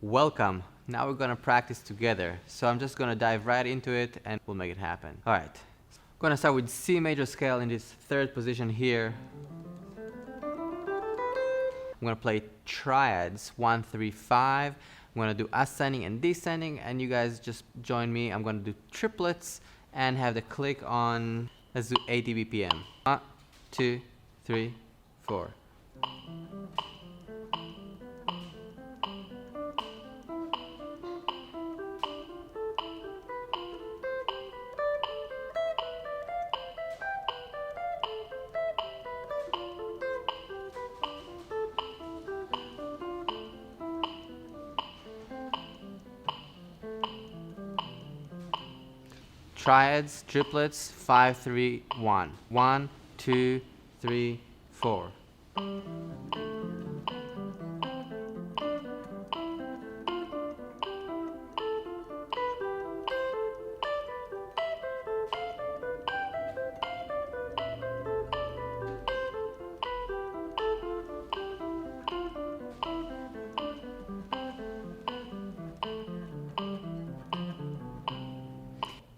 Welcome. Now we're gonna practice together. So I'm just gonna dive right into it and we'll make it happen. All right. I'm gonna start with C major scale in this third position here. I'm gonna play triads 1, 3, 5. I'm gonna do ascending and descending, and you guys just join me. I'm gonna do triplets and have the click on. Let's do 80 BPM. 1, 2, 3, 4. Triads, triplets, 5, 3, 1. 1, 2, 3, 4.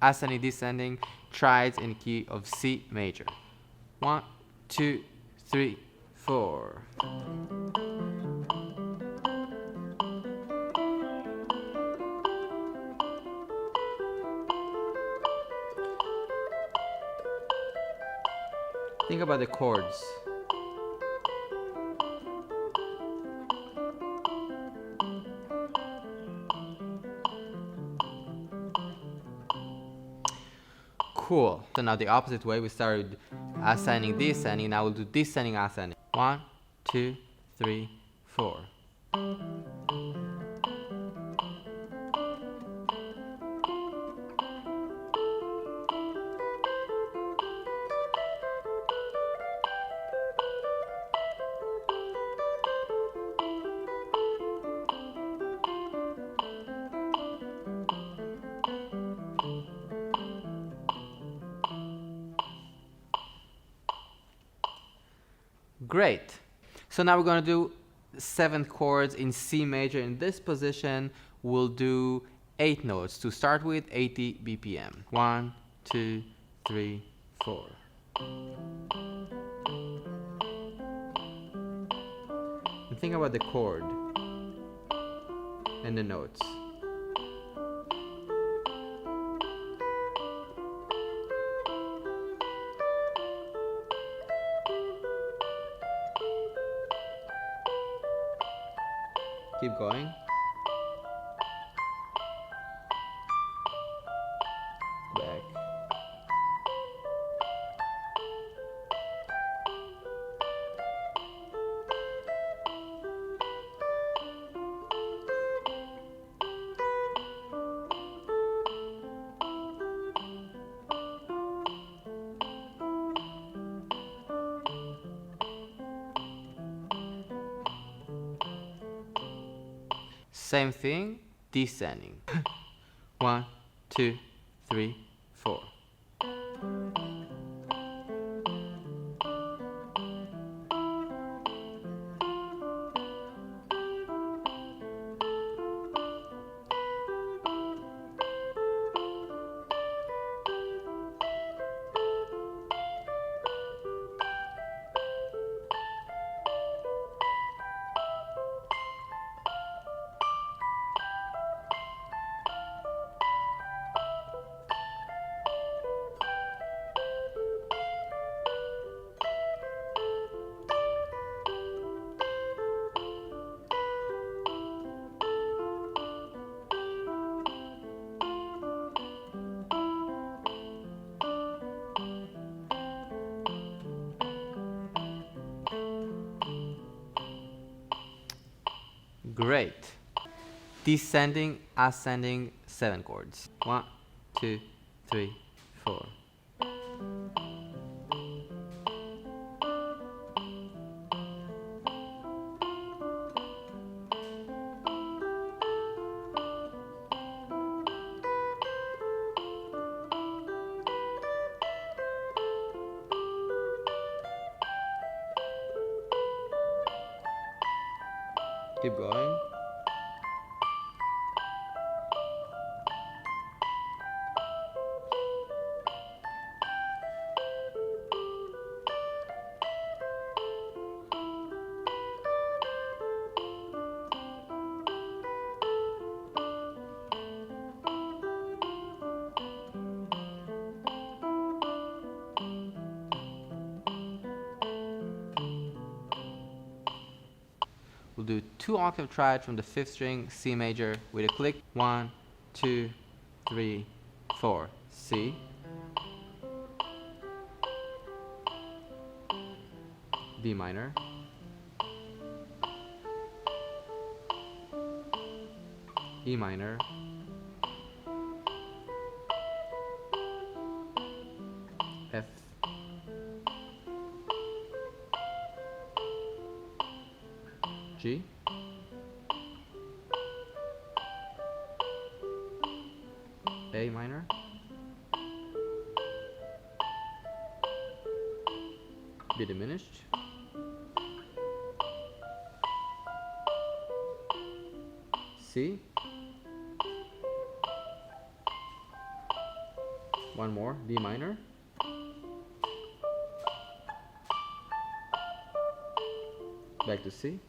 Ascending, descending, triads in the key of C major. 1, 2, 3, 4. Think about the chords. Cool. So now the opposite way, we started ascending, descending. Now we'll do descending, ascending. 1, 2, 3, 4. Great. So now we're going to do 7 chords in C major. In this position, we'll do 8 notes to start with, 80 BPM. 1, 2, 3, 4. And think about the chord and the notes. Keep going. Back. Same thing, descending. 1, 2, 3, 4. Great. Descending, ascending, 7 chords. 1, 2, 3, 4. Keep going. do 2 octave triad from the 5th string, C major, with a click. 1, 2, 3, 4. C. D minor. E minor. F. G. A minor. B diminished. C. One more, D minor. Back to C.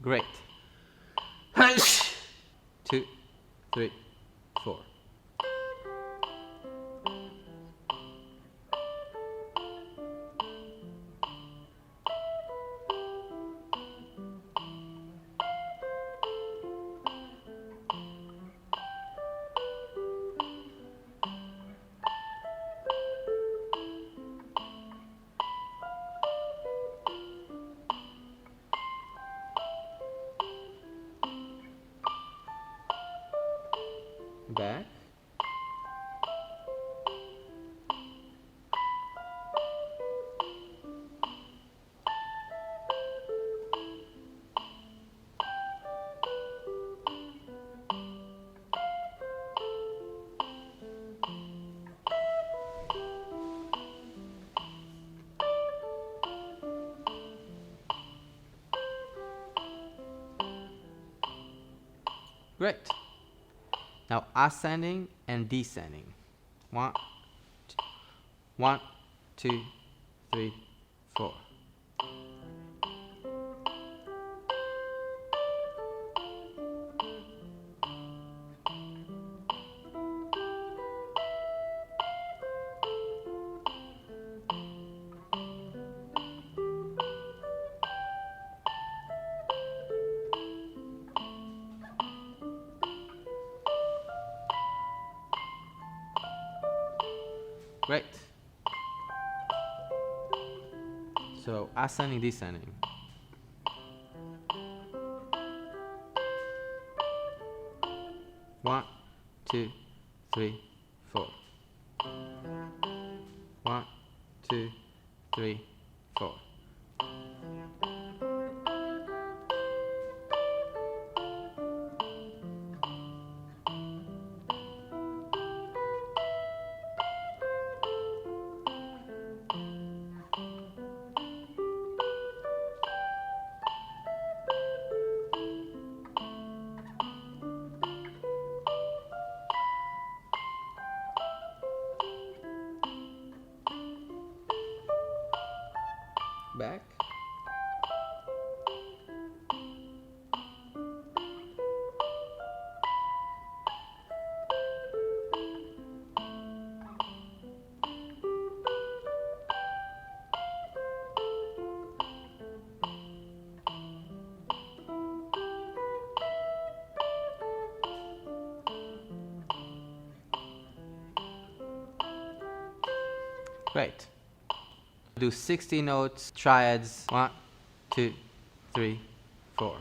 Great. 2, 3, 4. Back. Great. Now ascending and descending. 1, 2, 3, 4. Great. So ascending, descending. One, 2, 3, 4. 1, 2, 3, 4. Back. Great. Do 60 notes, triads. 1, 2, 3, 4.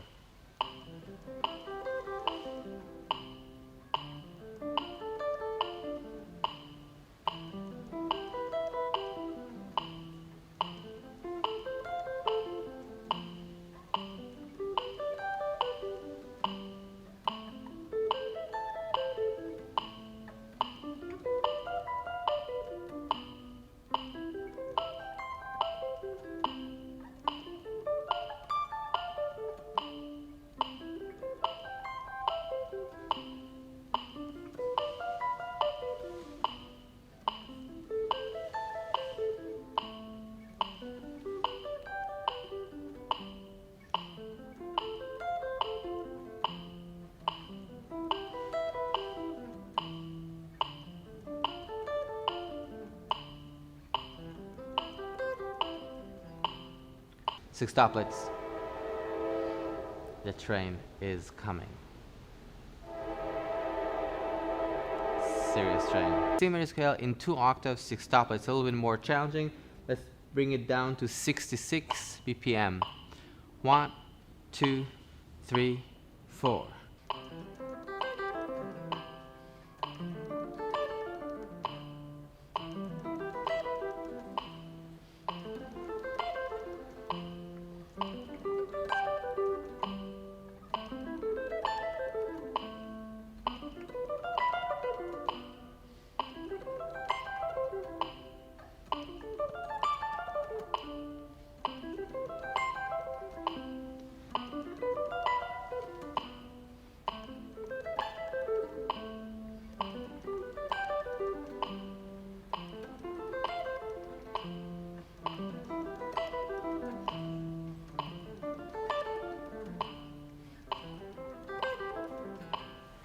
Sixtoplets. The train is coming. Serious train. C major scale in 2 octaves, sixtoplets. A little bit more challenging. Let's bring it down to 66 BPM. 1, 2, 3, 4.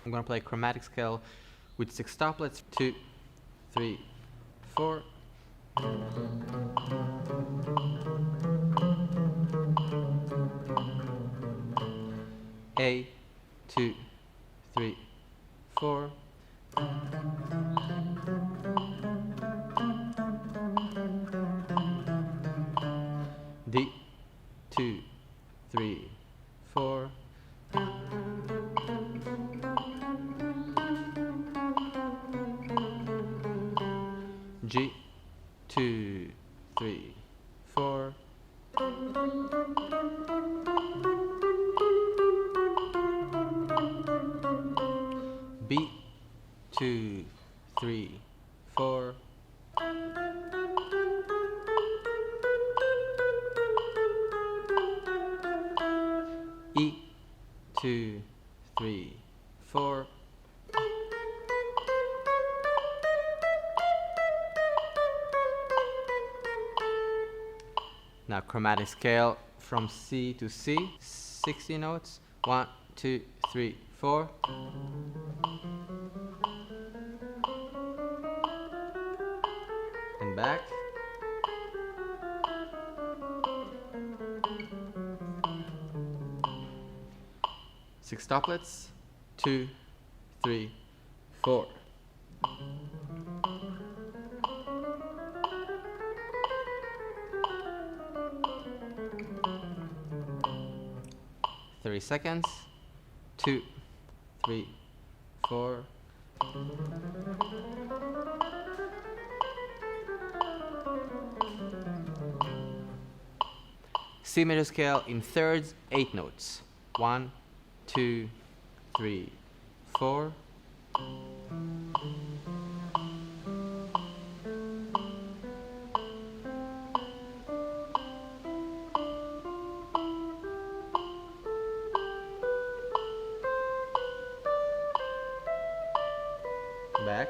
I'm gonna play chromatic scale with sixtoplets. 2, 3, 4. A, 2, 3, 4. D, 2, 3, 4. G, 2, 3, 4. B, 2, 3, 4. E, 2, 3, 4. Now chromatic scale from C to C, 60 notes. 1, 2, 3, 4. And back. Sixtoplets. 2, 3, 4. Seconds. 2, 3, 4. C major scale in thirds, 8 notes. 1, 2, 3, 4. Back.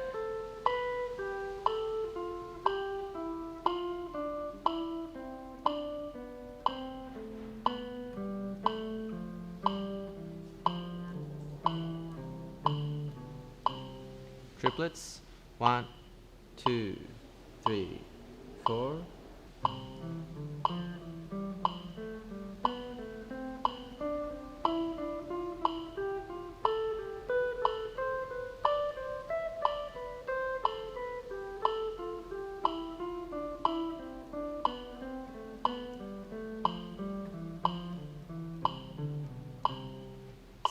Triplets. 1, 2, 3, 4.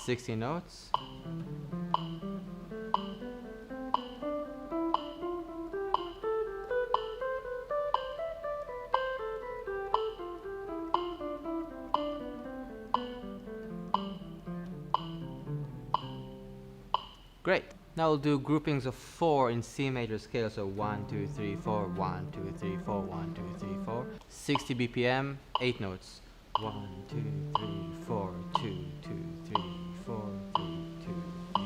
Sixty notes. Great. Now we'll do groupings of 4 in C major scale. So 1, 2, 3, 4, 1, 2, 3, 4, 1, 2, 3, 4. 60 BPM, 8 notes. 1, 2, 3, 4, 2, 2, 3, 4, 3, 2, 3.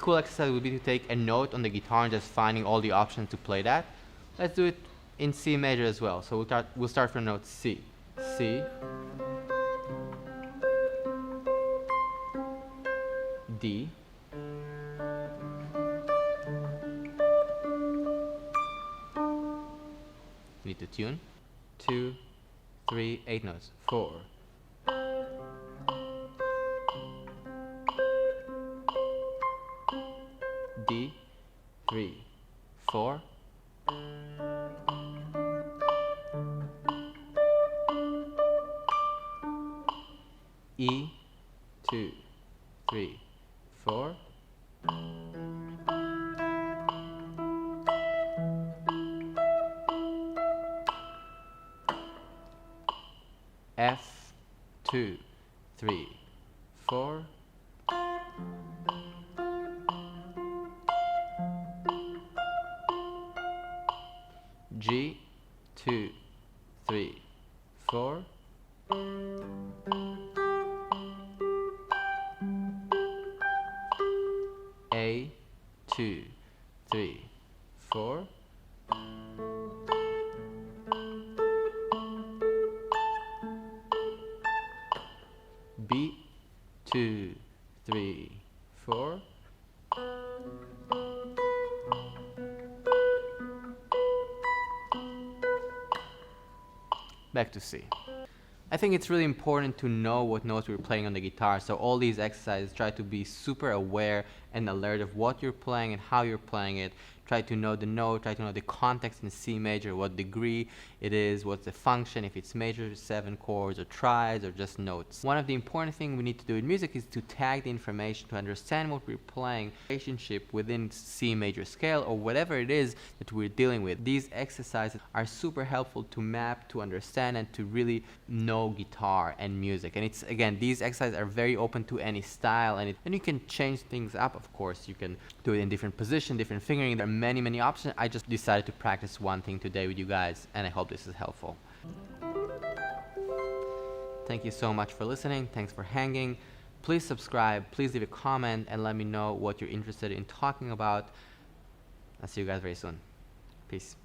cool exercise would be to take a note on the guitar and just finding all the options to play that. Let's do it in C major as well. So we'll start from note C. C, D, need to tune. 2, 3, 8 notes. 4, D, 3, 4, E, 2, 3, 4, F, 2, 3, 4, G, 2, 3, 4, A, 2, 3, 4, B, 2, 3, 4, back to C. I think it's really important to know what notes we're playing on the guitar, so all these exercises try to be super aware and alert of what you're playing and how you're playing it. Try to know the note, try to know the context in C major, what degree it is, what's the function, if it's major 7 chords or triads or just notes. One of the important things we need to do in music is to tag the information to understand what we're playing, relationship within C major scale or whatever it is that we're dealing with. These exercises are super helpful to map, to understand, and to really know guitar and music. And it's, again, these exercises are very open to any style, and you can change things up, of course. You can do it in different position, different fingering. There are many options. I just decided to practice one thing today with you guys, and I hope this is helpful. Thank you so much for listening. Thanks for hanging. Please subscribe, please leave a comment, and let me know what you're interested in talking about. I'll see you guys very soon. Peace.